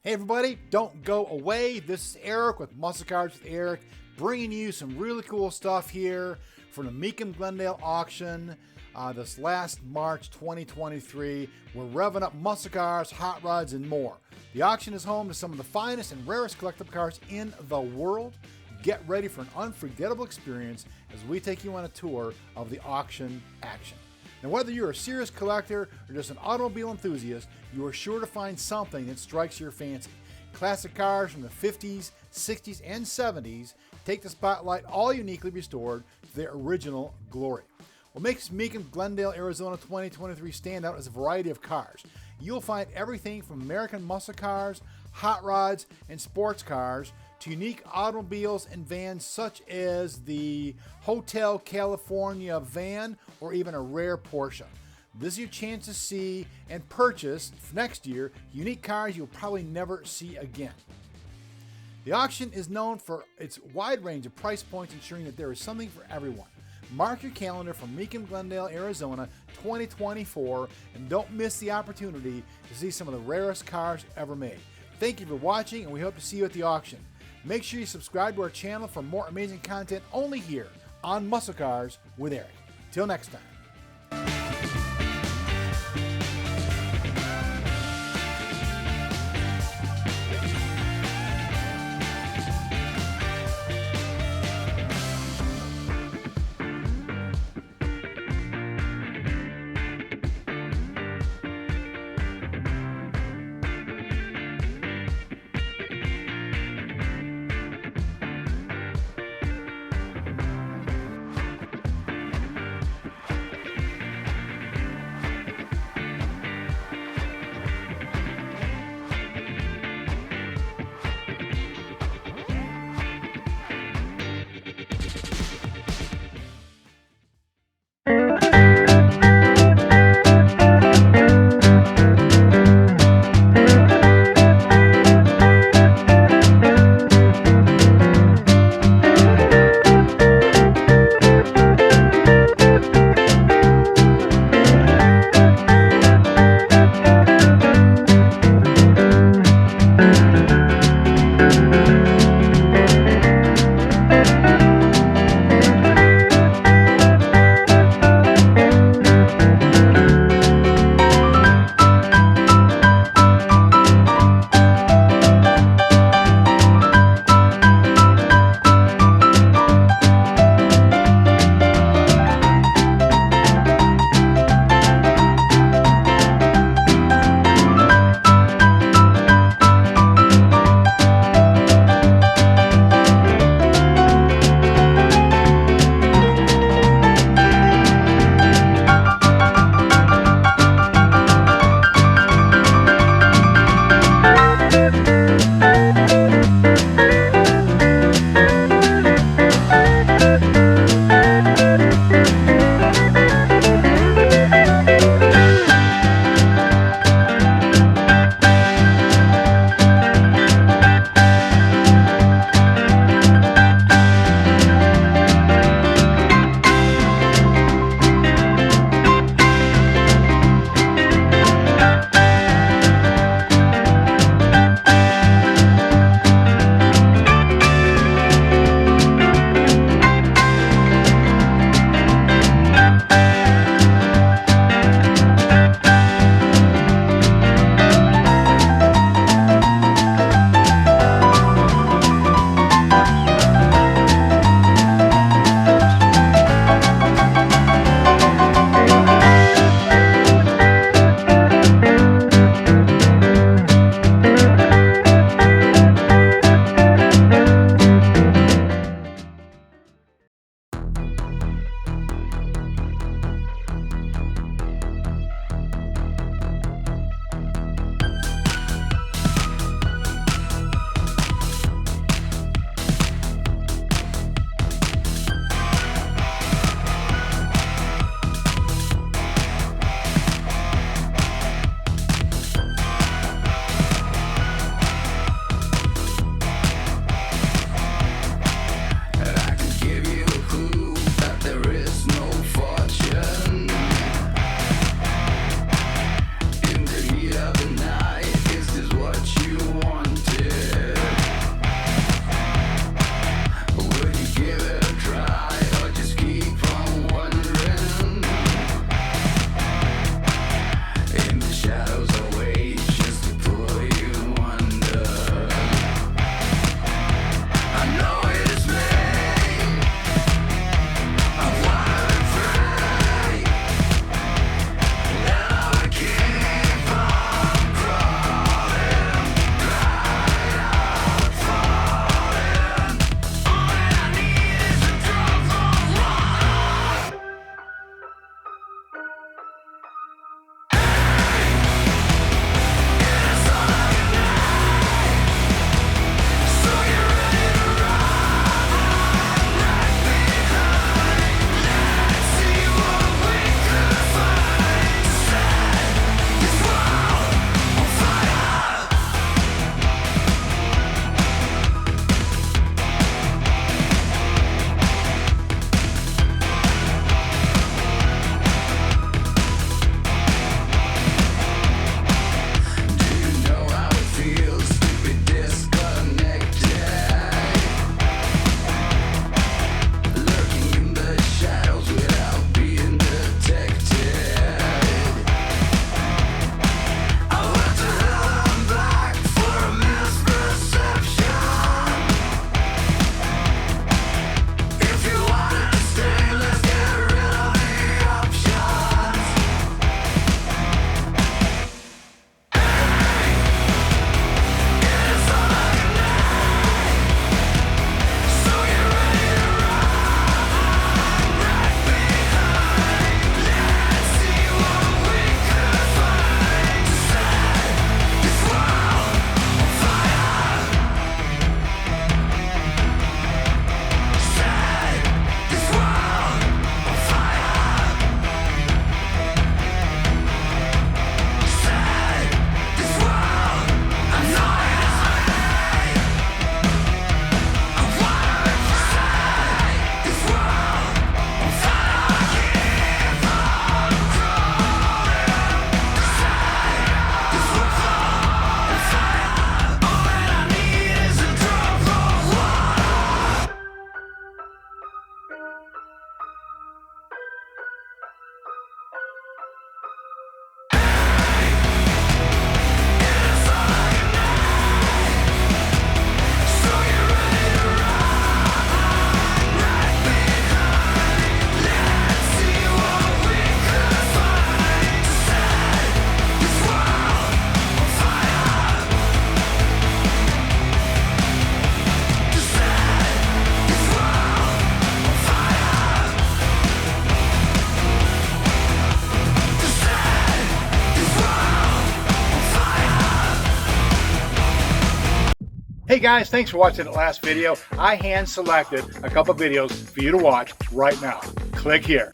Hey everybody, don't go away. This is Eric with Muscle Cars with Eric, bringing you some really cool stuff here from the Meekum Glendale auction this last March 2023. We're revving up muscle cars, hot rods, and more. The auction is home to some of the finest and rarest collectible cars in the world. Get ready for an unforgettable experience as we take you on a tour of the auction action. Now, whether you're a serious collector or just an automobile enthusiast, you are sure to find something that strikes your fancy. Classic cars from the 50s, 60s, and 70s take the spotlight, all uniquely restored to their original glory. What makes Meekum Glendale, Arizona 2023 stand out is a variety of cars. You'll find everything from American muscle cars, hot rods, and sports cars to unique automobiles and vans such as the Hotel California van or even a rare Porsche. This is your chance to see and purchase next year unique cars you'll probably never see again. The auction is known for its wide range of price points, ensuring that there is something for everyone. Mark your calendar for Meekum Glendale, Arizona 2024 and don't miss the opportunity to see some of the rarest cars ever made. Thank you for watching, and we hope to see you at the auction. Make sure you subscribe to our channel for more amazing content only here on Muscle Cars with Eric. Till next time. Hey guys, thanks for watching that last video. I hand selected a couple videos for you to watch right now. Click here.